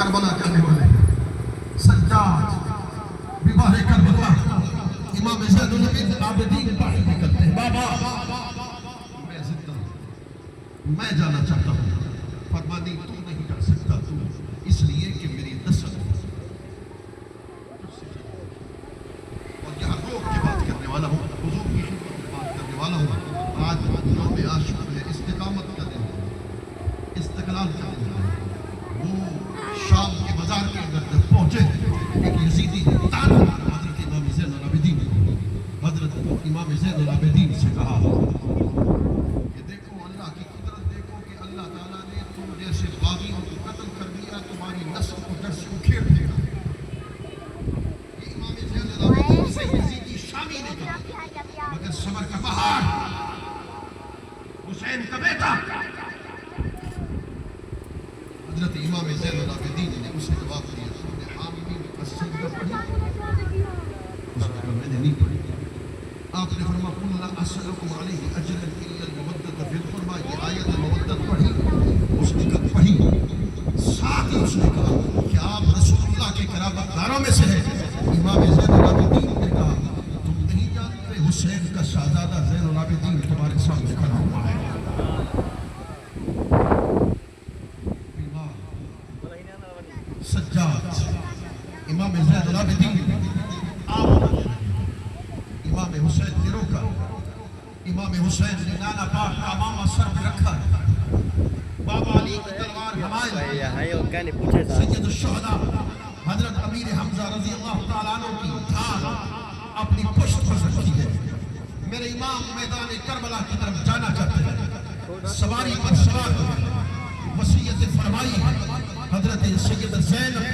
کربلا کرنے والے سجاد بیمار کربلا امام زین العابدین پڑھ نکلتے ہیں بابا میں زندہ ہوں میں جانا چاہتا ہوں فرمانی تو نہیں جا سکتا تو اس لیے کہ میری نسل اور یہاں روک کے بات کرنے والا ہوں حضور کی خدمت میں بات کرنے والا ہوں آج یوم عاشور ہے استقامت کا دن ہے استقلال کا دن ہے وہ شام کے بازار کے اندر جب پہنچے ایک یزیدی تانا حضرت امام زین العابدین حضرت امام زین العابدین سے کہا کہ دیکھو اللہ کی قدرت دیکھو کہ اللہ تعالیٰ نے تم جیسے باغیوں کو قتل کر دیا تمہاری نسل کو جڑ سے اکھیڑ دیا یہ امام زین العابدین سے یزیدی شامی نے کہا مگر صبر کا پہاڑ حسین کا بیٹا حضرت امام زین العابدین نے اسے جواب دیا تم نے حامین کا سجدہ پڑھی اس نے کہا میں نے نہیں پڑھی آپ نے فرمایا قل لا اسألکم علیہ اجرا الا المودۃ فی القربى یہ آیت مودت پڑھی اس نے کہا پڑھی ساتھ ہی اس نے کہا کہ آپ رسول اللہ کے قرابت داروں میں سے ہیں امام زین العابدین نے کہا تم نہیں جانتے حسین کا شہزادہ زین العابدین تمہارے سامنے کھڑا ہوا ہے سجاد امام زین العابدین امام حسین نے روکا امام حسین نے نانا پاک کا امامہ سر پہ رکھا بابا علی کی تلوار حمائل سید الشہداء حضرت امیر حمزہ رضی اللہ تعالیٰ عنہ کی دھار اپنی پشت پر رکھی ہے میرے امام میدان کربلا کی طرف جانا چاہتے ہیں سواری پر سوار وصیت فرمائی ہے حضرت سید زینب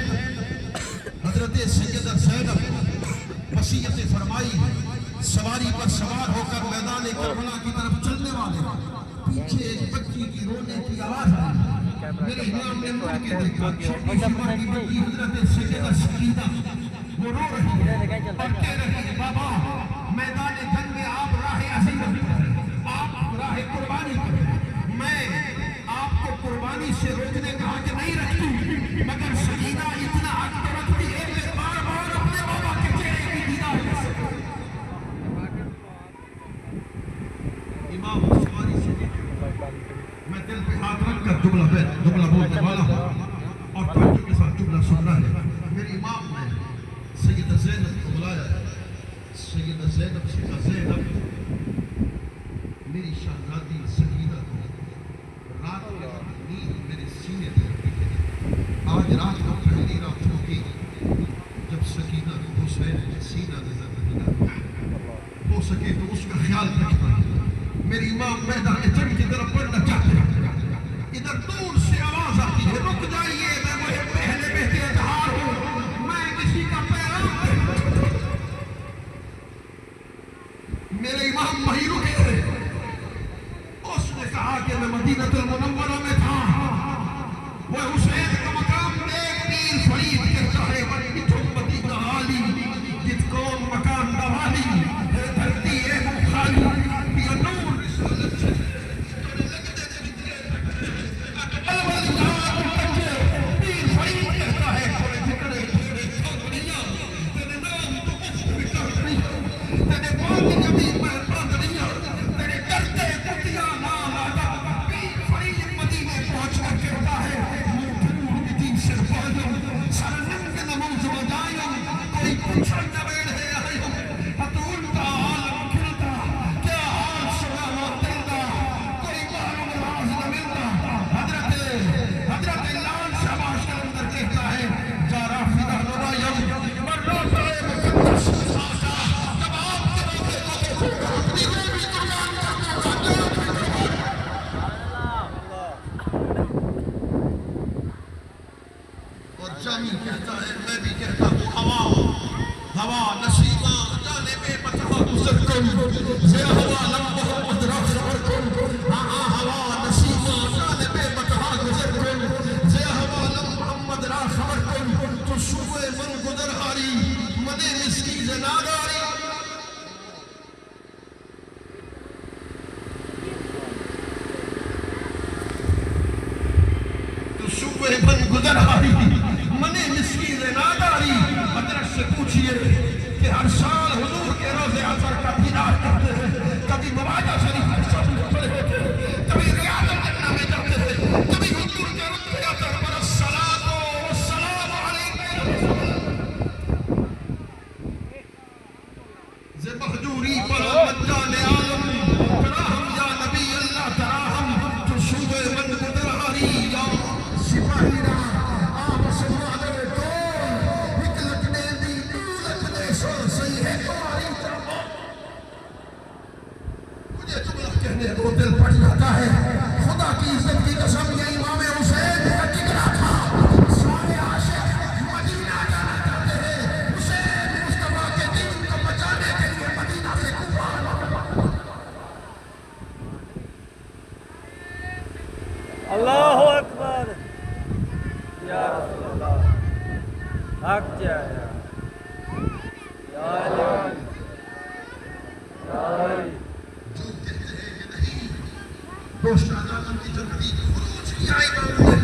وصیت فرمائی ہے سواری پر سوار ہو کر میدان کربلا کی طرف چلنے والے پیچھے ایک بچی کی رونے کی آواز آئی میرے امام نے مڑ کے دیکھا چھوٹی سی بڑی بچی حضرت سیدہ سکینہ وہ رو رہی ہے اور کہہ رہی ہے بابا میدان جنگ میں آپ راہ عظیمت کریں آپ راہ قربانی کریں میں آپ کو قربانی سے روکنے کا حق نہیں رکھتی مگر سکینہ اتنا حق تو رکھتی ہے کہ بار بار اپنے بابا کے چہرے کی دیدار کر سکے امام سواری سے میں دل پہ ہاتھ رکھ کر جملہ بولنے والا ہوں اور توجہ کے ساتھ جملہ سننا ہے میرے امام نے سیدہ زینب کو بلایا سیدہ زینب سے کہا زینب میری شہزادی سکینہ کو رات کو نیند میرے سینے پر آج رات کو پہلی رات ہوگی جب سکینہ کو حسین کا سینہ نظر نہیں آتا ہو سکے تو اس کا خیال رکھنا میری امام میدان جنگ کی طرف بڑھنا چاہتے ہیں ادھر دور سے آواز آتی ہے رک جائیے میں وہی پہلے بہتے اظہار ہوں میں کسی کا پیغام میرے امام وہی رکے تھے اس نے کہا کہ میں مدینہ المنورہ میں تھا وہ حسین کا مقام ایک پیر فرید کے چاہے بڑی جھمتی کا حالی جت کون مکان دوالی ہے دھرتی ہے خالی یہ نور رسالت سے گزر آئی منے مسکین ناداری حضرت سے پوچھئے کہ ہر سال حضور کے روزے اثر کا دیدار کرتے ہیں، کبھی مواجہ شریف کے ساتھ کھڑے ہوتے ہیں، کبھی ریاض الجنہ میں جاتے ہیں، کبھی حضور کے روزے اثر پر الصلاۃ والسلام علیک ز مہجوری پر مجان عالم تراہم یا نبی اللہ تراہم تو صوبے من مدرہاری یا سپاہی را آپ سمادر کون ہکلت نے دی دولت نے سور سی ہے تمہاری طرف مجھے جملہ کہنے کو دل پڑ جاتا ہے، خدا کی عزت کی قسم یہ امام حسین کا ٹکڑا تھا، سارے عاشق مدینہ جانا چاہتے ہیں، حسین مصطفیٰ کے دین کو بچانے کے لیے مدینہ سے کوفہ اللہ اکبر یا رسول اللہ حق جایا یا علی یا علی جو کہتے ہیں کہ نہیں دوست عالم کی جنتی خروج کیا امام نے،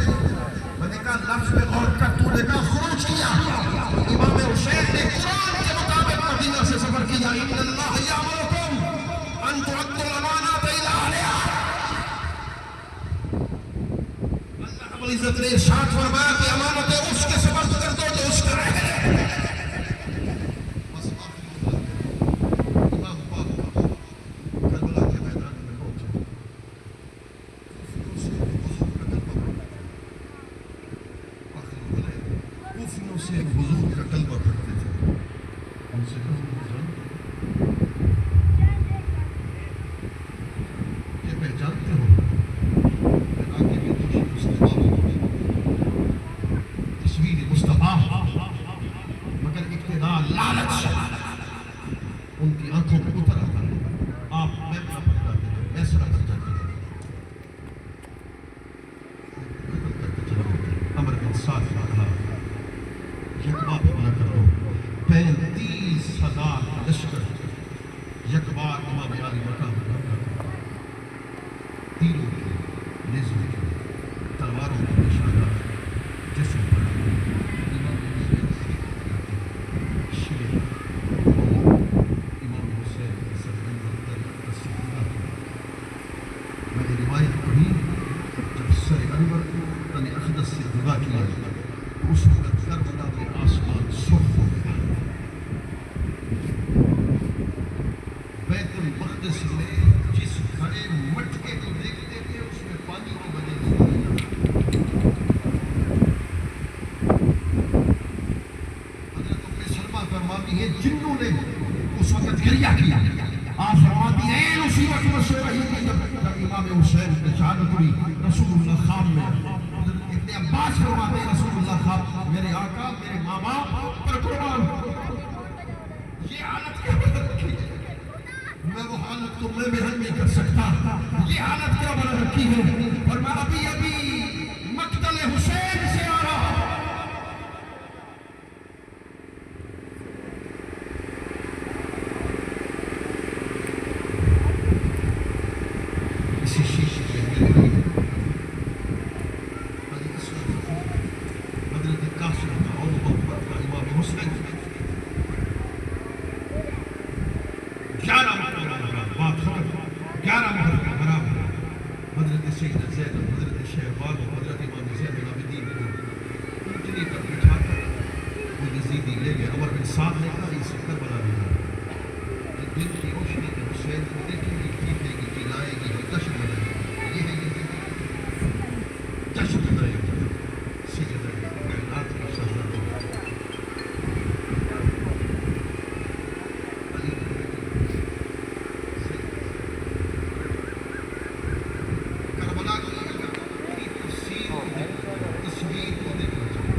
میں نے کہا لفظ میں غور کر، تو نے کہا خروج کیا، امام حسین نے قرآن کے مطابق مدینہ سے سفر کیا، ان اللہ یامرکم ان تعدوا الامانات الی اہلہا، اللہ رب العزت نے ارشاد فرمایا کہ امانتیں اس کے سپرد کر دو جو اس کا رہ گئے۔ بس امام پاک کربلا کے میدان میں پہنچے، کوفیوں سے حضور کا کلمہ پڑھتے تھے، ان سے کہا یہ پہچانتے ہو آگے بھی تصویر مصطفیٰ مگر اقتدار لالچ ان کی آنکھوں پہ اتر آتا ہے، آپ میمنہ پر جاتے ہیں، میسرہ پر جاتے ہیں، قتل کرتے چلا ہوتے ہیں۔ عمر بن سعد نے کہا یکبار حملہ کر دو، 35,000 لشکر یکبار امام علی مقام پر حملہ کر دو، تیروں کی، نیزوں کی، تلواروں کی نشانات جسم پر امام حسین شیر امام حسین کی سرگنگل طریقہ صدیقہ کی میں نے روایت پڑھی، جب سر انور تن اقدس سے جدا کیا تو اس وقت کربلا میں آسمان سرخ ہو گیا، بیت المقدس میں جس کھڑے مٹکے کو دیکھتے تھے اس میں پانی کی وجہ سے حضرت ام سلمہ فرماتی ہیں جنوں نے اس وقت گریہ کیا، آپ فرماتی ہیں اسی وقت میں سو رہی تھی جب امام حسین کی شہادت ہوئی، رسول اللہ خواب میں ابن عباس فرماتے ہیں رسول اللہ خواب میرے آقا میرے ماں باپ پر قربان، یہ حالت کیا بنا رکھی ہے، میں وہ حالت کو میں بیان نہیں کر سکتا، یہ حالت کیا بنا رکھی ہے، اور میں ابھی مقتل حسین سے آ رہا ہوں۔ اسی شیشے میں حضرت قاسم کا اور محمد کا امام حسین 11 مہر کا حرام ہے، حضرت سیدہ زینب، حضرت شہباز، حضرت امام زین العابدین کو اونٹنی پر بٹھا کر وہ یزیدی لے گئے، عمر بن سعد نے کہا اسے کربلا لے جاؤ، یہ دن کی روشنی میں حسین کو دیکھیں گے، پیٹے گی، چلائے گی، جشن منائے گی، یہ ہے یزیدی، جشن منائے گی، سیدہ کائنات کی شہزادی کربلا کی تصویر کو دیکھنا چاہوں،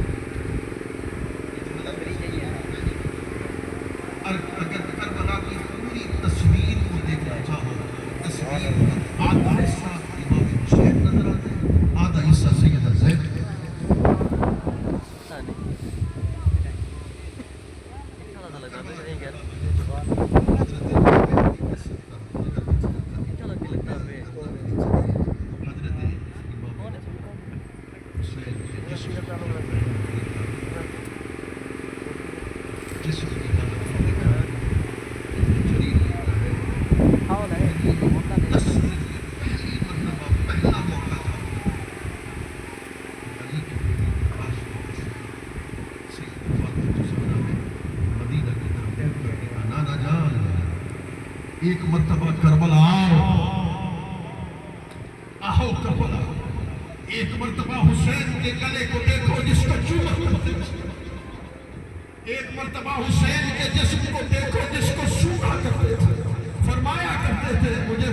اگر کربلا کی پوری تصویر کو دیکھنا چاہو، تصویر آدھا حصہ امام حسین نظر آتے ہیں، آدھا حصہ سیدہ زینب، حضرت امام حسین کے جسم جسم کی حالت میں دیکھا ہے شریر دیکھا ہے ہاں نہیں ہوتا نہیں 10 دن میں پہلی مرتبہ پہلا موقع تھا علی کی بیٹی کی لاش سیدنا فاطمہ زہرا مدینہ کی طرف دیکھ کر کہا نانا جان ایک مرتبہ کربلا آؤ کربلا ایک مرتبہ حسین کے گلے کو دیکھو جس کو چوما کرتے تھے ایک مرتبہ حسین کے جسم کو دیکھو جس کو سوکھا کرتے تھے فرمایا کرتے تھے مجھے